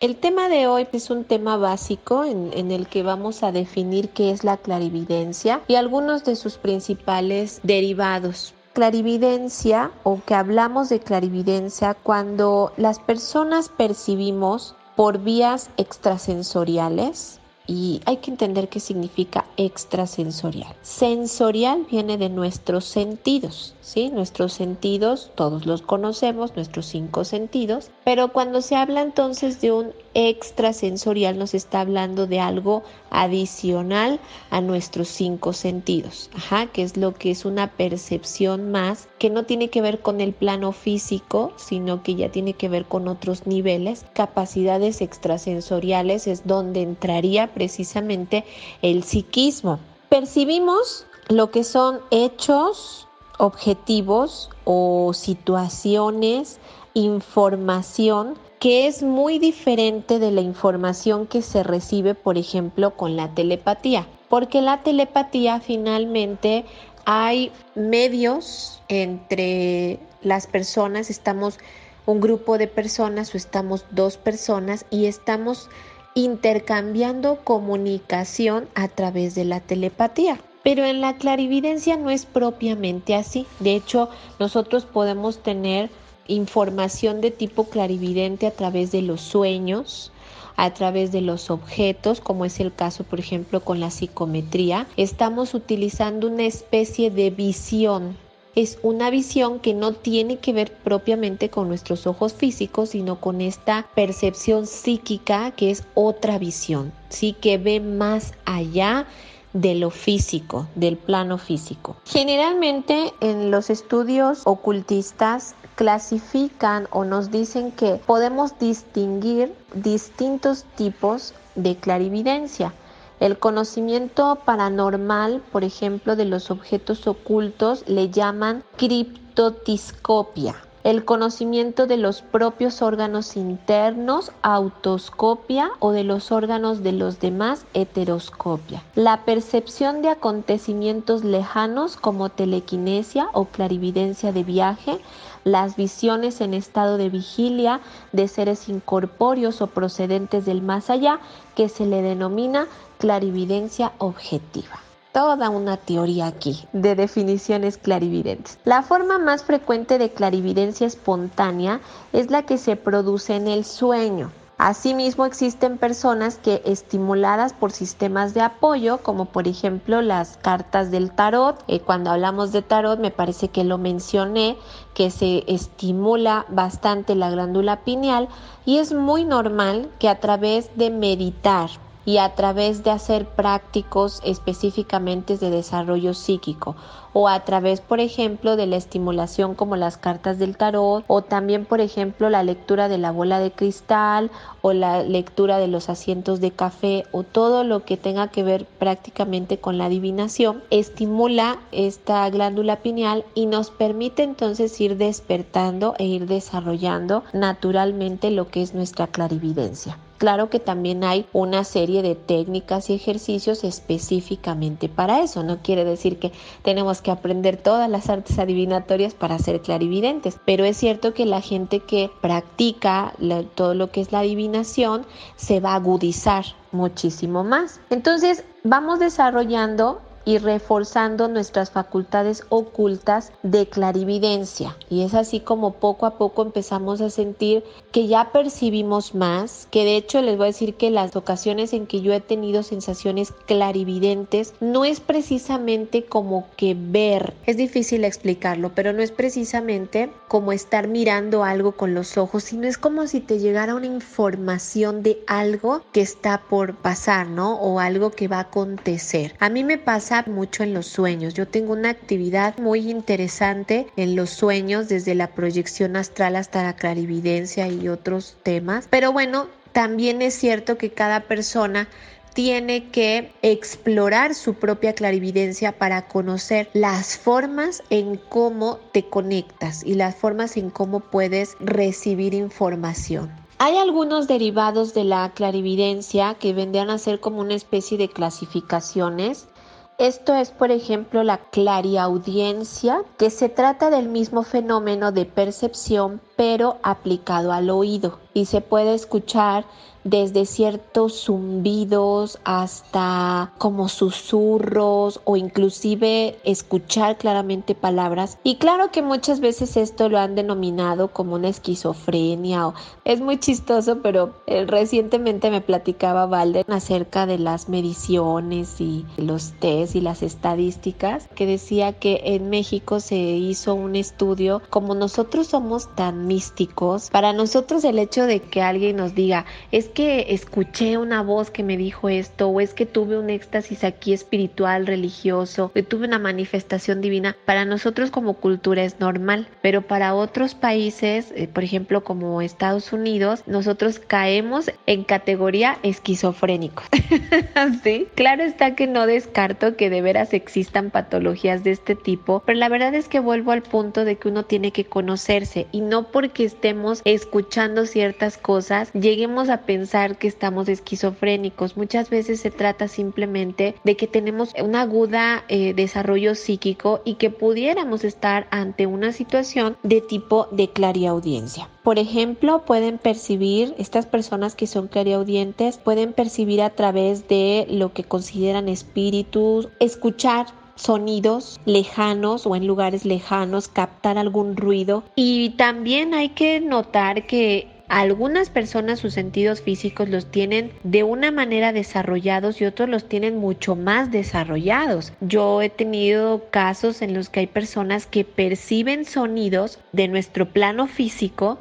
El tema de hoy es un tema básico en el que vamos a definir qué es la clarividencia y algunos de sus principales derivados. Clarividencia, o que hablamos de clarividencia, cuando las personas percibimos por vías extrasensoriales. Y hay que entender qué significa extrasensorial. Sensorial viene de nuestros sentidos, ¿sí? Nuestros sentidos, todos los conocemos, nuestros 5 sentidos, pero cuando se habla entonces de un extrasensorial, nos está hablando de algo adicional a nuestros 5 sentidos, que es lo que es una percepción más, que no tiene que ver con el plano físico, sino que ya tiene que ver con otros niveles. Capacidades extrasensoriales es donde entraría precisamente el psiquismo. Percibimos lo que son hechos objetivos o situaciones, información que es muy diferente de la información que se recibe, por ejemplo, con la telepatía, porque la telepatía finalmente hay medios entre las personas, estamos un grupo de personas o estamos 2 personas y estamos intercambiando comunicación a través de la telepatía. Pero en la clarividencia no es propiamente así. De hecho, nosotros podemos tener información de tipo clarividente a través de los sueños, a través de los objetos, como es el caso, por ejemplo, con la psicometría. Estamos utilizando una especie de visión. Es una visión que no tiene que ver propiamente con nuestros ojos físicos, sino con esta percepción psíquica que es otra visión, ¿sí? Que ve más allá de lo físico, del plano físico. Generalmente en los estudios ocultistas clasifican o nos dicen que podemos distinguir distintos tipos de clarividencia. El conocimiento paranormal, por ejemplo, de los objetos ocultos, le llaman criptotiscopia. El conocimiento de los propios órganos internos, autoscopia, o de los órganos de los demás, heteroscopia. La percepción de acontecimientos lejanos como telequinesia o clarividencia de viaje, las visiones en estado de vigilia de seres incorpóreos o procedentes del más allá, que se le denomina clarividencia objetiva. Toda una teoría aquí de definiciones clarividentes. La forma más frecuente de clarividencia espontánea es la que se produce en el sueño. Asimismo, existen personas que, estimuladas por sistemas de apoyo, como por ejemplo las cartas del tarot, cuando hablamos de tarot me parece que lo mencioné, que se estimula bastante la glándula pineal, y es muy normal que a través de meditar y a través de hacer prácticos específicamente de desarrollo psíquico, o a través, por ejemplo, de la estimulación como las cartas del tarot, o también, por ejemplo, la lectura de la bola de cristal, o la lectura de los asientos de café, o todo lo que tenga que ver prácticamente con la adivinación, estimula esta glándula pineal y nos permite entonces ir despertando e ir desarrollando naturalmente lo que es nuestra clarividencia. Claro que también hay una serie de técnicas y ejercicios específicamente para eso. No quiere decir que tenemos que aprender todas las artes adivinatorias para ser clarividentes, pero es cierto que la gente que practica todo lo que es la adivinación se va a agudizar muchísimo más. Entonces vamos desarrollando y reforzando nuestras facultades ocultas de clarividencia, y es así como poco a poco empezamos a sentir que ya percibimos más, que de hecho les voy a decir que las ocasiones en que yo he tenido sensaciones clarividentes no es precisamente como que ver, es difícil explicarlo, pero no es precisamente como estar mirando algo con los ojos, sino es como si te llegara una información de algo que está por pasar, ¿no? O algo que va a acontecer. A mí me pasa mucho en los sueños. Yo tengo una actividad muy interesante en los sueños, desde la proyección astral hasta la clarividencia y otros temas. Pero bueno, también es cierto que cada persona tiene que explorar su propia clarividencia para conocer las formas en cómo te conectas y las formas en cómo puedes recibir información. Hay algunos derivados de la clarividencia que vendrían a ser como una especie de clasificaciones. Esto es, por ejemplo, la clariaudiencia, que se trata del mismo fenómeno de percepción, pero aplicado al oído. y se puede escuchar desde ciertos zumbidos hasta como susurros o inclusive escuchar claramente palabras. Y claro que muchas veces esto lo han denominado como una esquizofrenia o es muy chistoso, pero recientemente me platicaba Valder acerca de las mediciones y los test y las estadísticas, que decía que en México se hizo un estudio. Como nosotros somos tan místicos, para nosotros el hecho de que alguien nos diga es que escuché una voz que me dijo esto, o es que tuve un éxtasis aquí espiritual, religioso, que tuve una manifestación divina, para nosotros como cultura es normal, pero para otros países, por ejemplo como Estados Unidos, nosotros caemos en categoría esquizofrénicos. ¿Sí? Claro está que no descarto que de veras existan patologías de este tipo, pero la verdad es que vuelvo al punto de que uno tiene que conocerse y no porque estemos escuchando ciertas cosas lleguemos a pensar que estamos esquizofrénicos. Muchas veces se trata simplemente de que tenemos un aguda desarrollo psíquico y que pudiéramos estar ante una situación de tipo de clariaudiencia. Por ejemplo, pueden percibir, estas personas que son clariaudientes, pueden percibir a través de lo que consideran espíritus, escuchar sonidos lejanos o en lugares lejanos, captar algún ruido. Y también hay que notar que algunas personas sus sentidos físicos los tienen de una manera desarrollados y otros los tienen mucho más desarrollados. Yo he tenido casos en los que hay personas que perciben sonidos de nuestro plano físico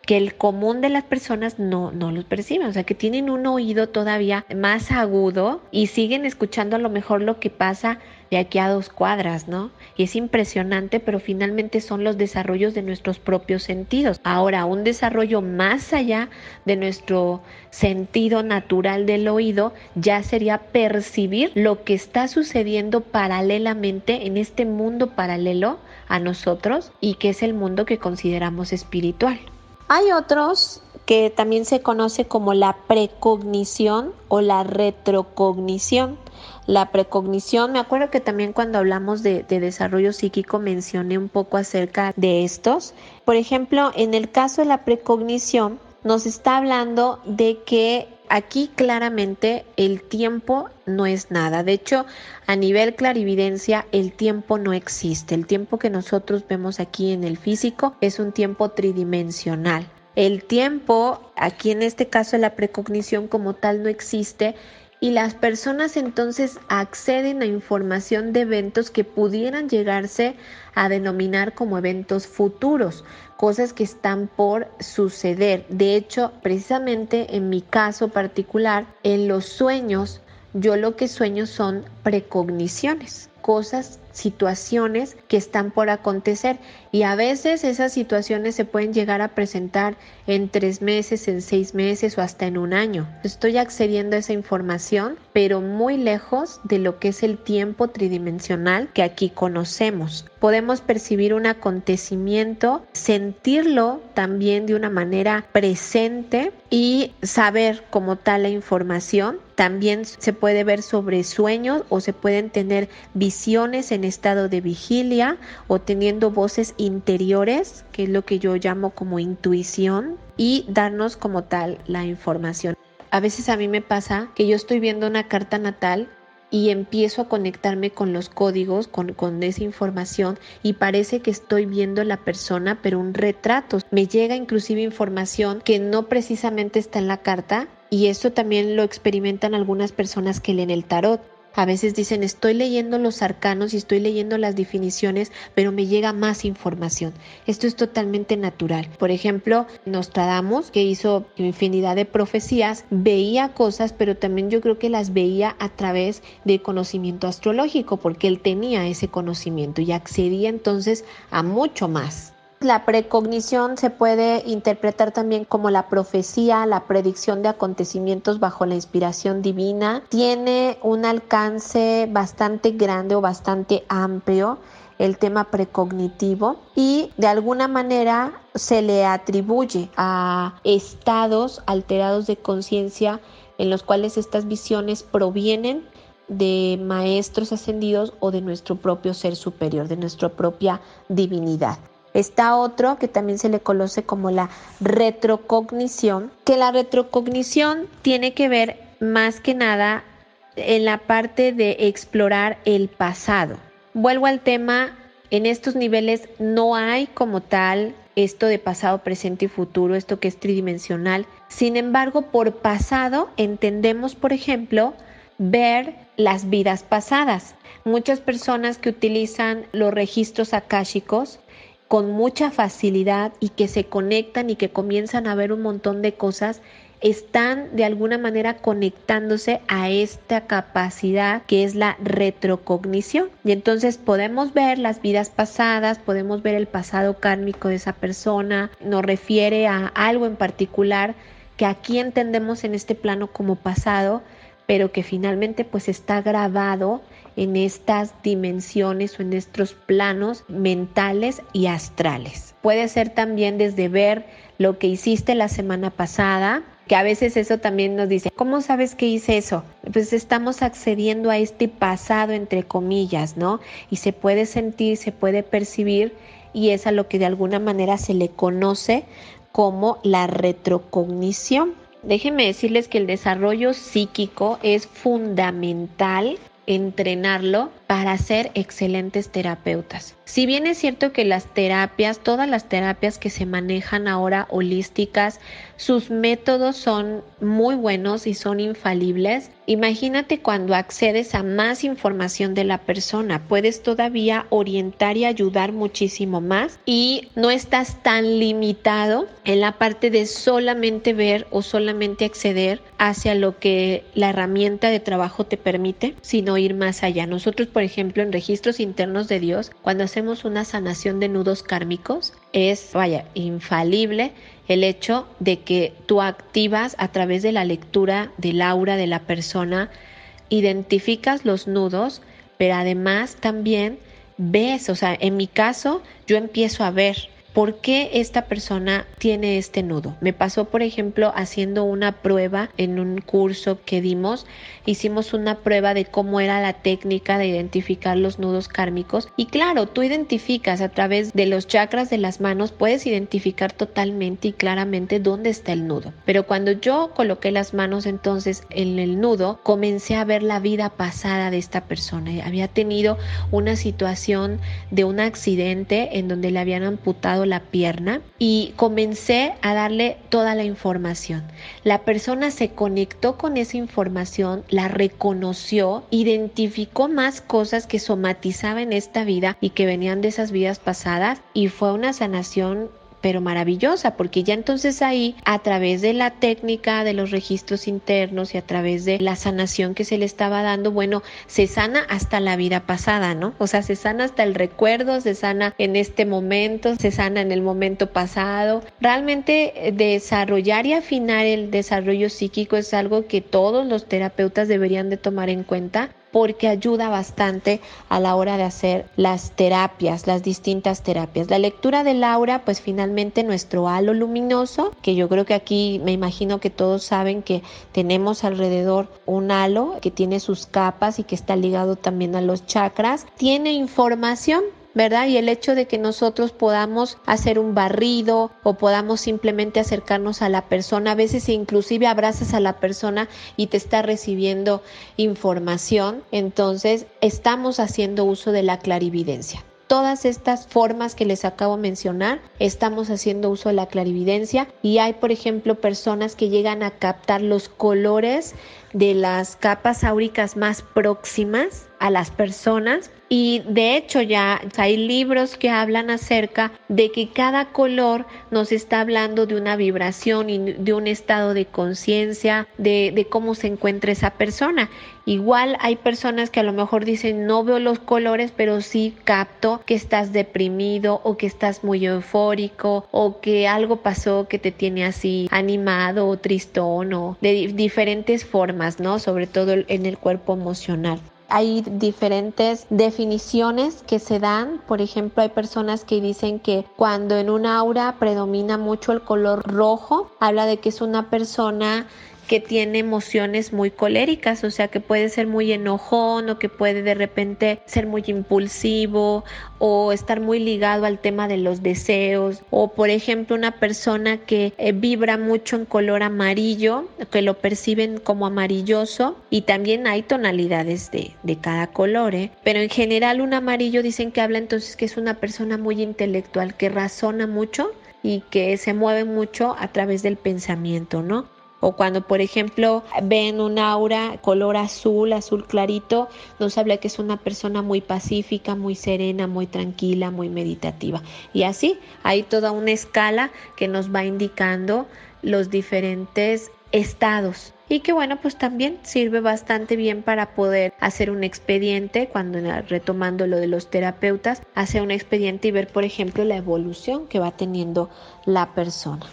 que el común de las personas no los perciben, o sea que tienen un oído todavía más agudo y siguen escuchando a lo mejor lo que pasa de aquí a 2 cuadras, ¿no? Y es impresionante, pero finalmente son los desarrollos de nuestros propios sentidos. Ahora, un desarrollo más allá de nuestro sentido natural del oído ya sería percibir lo que está sucediendo paralelamente en este mundo paralelo a nosotros y que es el mundo que consideramos espiritual. Hay otros que también se conoce como la precognición o la retrocognición. La precognición, me acuerdo que también cuando hablamos de desarrollo psíquico mencioné un poco acerca de estos. Por ejemplo, en el caso de la precognición, nos está hablando de que aquí claramente el tiempo no es nada. De hecho, a nivel clarividencia, el tiempo no existe. El tiempo que nosotros vemos aquí en el físico es un tiempo tridimensional. El tiempo, aquí en este caso la precognición como tal no existe y las personas entonces acceden a información de eventos que pudieran llegarse a denominar como eventos futuros, cosas que están por suceder. De hecho, precisamente en mi caso particular, en los sueños, yo lo que sueño son precogniciones, cosas, situaciones que están por acontecer y a veces esas situaciones se pueden llegar a presentar en 3 meses, en 6 meses o hasta en un año. Estoy accediendo a esa información, pero muy lejos de lo que es el tiempo tridimensional que aquí conocemos. Podemos percibir un acontecimiento, sentirlo también de una manera presente y saber como tal la información. También se puede ver sobre sueños o se pueden tener visiones en estado de vigilia o teniendo voces interiores, que es lo que yo llamo como intuición, y darnos como tal la información. A veces a mí me pasa que yo estoy viendo una carta natal y empiezo a conectarme con los códigos, con esa información y parece que estoy viendo la persona, pero un retrato. Me llega inclusive información que no precisamente está en la carta y esto también lo experimentan algunas personas que leen el tarot. A veces dicen, estoy leyendo los arcanos y estoy leyendo las definiciones, pero me llega más información. Esto es totalmente natural. Por ejemplo, Nostradamus, que hizo infinidad de profecías, veía cosas, pero también yo creo que las veía a través de conocimiento astrológico, porque él tenía ese conocimiento y accedía entonces a mucho más. La precognición se puede interpretar también como la profecía, la predicción de acontecimientos bajo la inspiración divina. Tiene un alcance bastante grande o bastante amplio el tema precognitivo y de alguna manera se le atribuye a estados alterados de conciencia en los cuales estas visiones provienen de maestros ascendidos o de nuestro propio ser superior, de nuestra propia divinidad. Está otro que también se le conoce como la retrocognición, que la retrocognición tiene que ver más que nada en la parte de explorar el pasado. Vuelvo al tema, en estos niveles no hay como tal esto de pasado, presente y futuro, esto que es tridimensional. Sin embargo, por pasado entendemos, por ejemplo, ver las vidas pasadas. Muchas personas que utilizan los registros akáshicos con mucha facilidad y que se conectan y que comienzan a ver un montón de cosas, están de alguna manera conectándose a esta capacidad que es la retrocognición. Y entonces podemos ver las vidas pasadas, podemos ver el pasado kármico de esa persona, nos refiere a algo en particular que aquí entendemos en este plano como pasado, pero que finalmente pues está grabado en estas dimensiones o en estos planos mentales y astrales. Puede ser también desde ver lo que hiciste la semana pasada, que a veces eso también nos dice, ¿cómo sabes que hice eso? Pues estamos accediendo a este pasado entre comillas, ¿no? Y se puede sentir, se puede percibir, y es a lo que de alguna manera se le conoce como la retrocognición. Déjenme decirles que el desarrollo psíquico es fundamental entrenarlo para ser excelentes terapeutas. Si bien es cierto que las terapias, todas las terapias que se manejan ahora holísticas, sus métodos son muy buenos y son infalibles, imagínate cuando accedes a más información de la persona, puedes todavía orientar y ayudar muchísimo más y no estás tan limitado en la parte de solamente ver o solamente acceder hacia lo que la herramienta de trabajo te permite, sino ir más allá. Nosotros, por ejemplo, en registros internos de Dios, cuando hacemos una sanación de nudos kármicos, es, infalible el hecho de que tú activas a través de la lectura del aura de la persona, identificas los nudos, pero además también ves, en mi caso, yo empiezo a ver ¿por qué esta persona tiene este nudo? Me pasó, por ejemplo, haciendo una prueba en un curso que dimos. Hicimos una prueba de cómo era la técnica de identificar los nudos kármicos. Y claro, tú identificas a través de los chakras de las manos, puedes identificar totalmente y claramente dónde está el nudo. Pero cuando yo coloqué las manos entonces en el nudo, comencé a ver la vida pasada de esta persona. Había tenido una situación de un accidente en donde le habían amputado la pierna y comencé a darle toda la información. La persona se conectó con esa información, la reconoció, identificó más cosas que somatizaba en esta vida y que venían de esas vidas pasadas, y fue una sanación pero maravillosa, porque ya entonces ahí, a través de la técnica de los registros internos y a través de la sanación que se le estaba dando, se sana hasta la vida pasada, ¿no? Se sana hasta el recuerdo, se sana en este momento, se sana en el momento pasado. Realmente desarrollar y afinar el desarrollo psíquico es algo que todos los terapeutas deberían de tomar en cuenta, porque ayuda bastante a la hora de hacer las terapias, las distintas terapias. La lectura del aura, pues finalmente nuestro halo luminoso, que yo creo que aquí me imagino que todos saben que tenemos alrededor un halo que tiene sus capas y que está ligado también a los chakras, tiene información, ¿verdad? Y el hecho de que nosotros podamos hacer un barrido o podamos simplemente acercarnos a la persona, a veces inclusive abrazas a la persona y te está recibiendo información, entonces estamos haciendo uso de la clarividencia. Todas estas formas que les acabo de mencionar, estamos haciendo uso de la clarividencia, y hay, por ejemplo, personas que llegan a captar los colores de las capas áuricas más próximas a las personas, y de hecho ya hay libros que hablan acerca de que cada color nos está hablando de una vibración y de un estado de conciencia, de cómo se encuentra esa persona. Igual hay personas que a lo mejor dicen, no veo los colores, pero sí capto que estás deprimido o que estás muy eufórico o que algo pasó que te tiene así animado o tristón, o de diferentes formas, ¿no? Sobre todo en el cuerpo emocional. Hay diferentes definiciones que se dan. Por ejemplo, hay personas que dicen que cuando en un aura predomina mucho el color rojo, habla de que es una persona que tiene emociones muy coléricas, o sea que puede ser muy enojón o que puede de repente ser muy impulsivo o estar muy ligado al tema de los deseos, o por ejemplo una persona que vibra mucho en color amarillo, que lo perciben como amarilloso, y también hay tonalidades de cada color, pero en general un amarillo dicen que habla entonces que es una persona muy intelectual, que razona mucho y que se mueve mucho a través del pensamiento, ¿no? O cuando, por ejemplo, ven un aura color azul, azul clarito, nos habla que es una persona muy pacífica, muy serena, muy tranquila, muy meditativa. Y así hay toda una escala que nos va indicando los diferentes estados. Y que bueno, pues también sirve bastante bien para poder hacer un expediente, cuando retomando lo de los terapeutas, hacer un expediente y ver, por ejemplo, la evolución que va teniendo la persona.